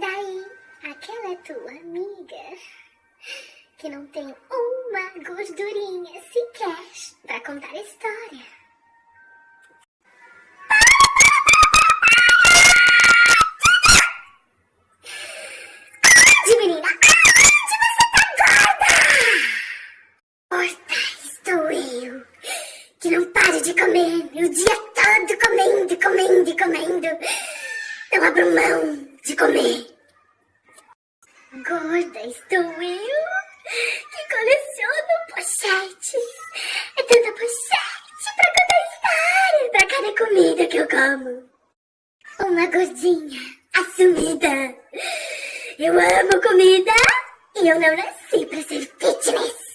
Daí, aquela tua amiga que não tem uma gordurinha sequer pra contar a história. Onde, menina? Onde você tá gorda? Gorda estou eu, que não paro de comer o dia todo comendo, comendo, comendo. Não abro mão de comer. Gorda estou eu, que coleciono pochetes. É tanta pochete pra contar história pra cada comida que eu como. Uma gordinha assumida. Eu amo comida e eu não nasci pra ser fitness.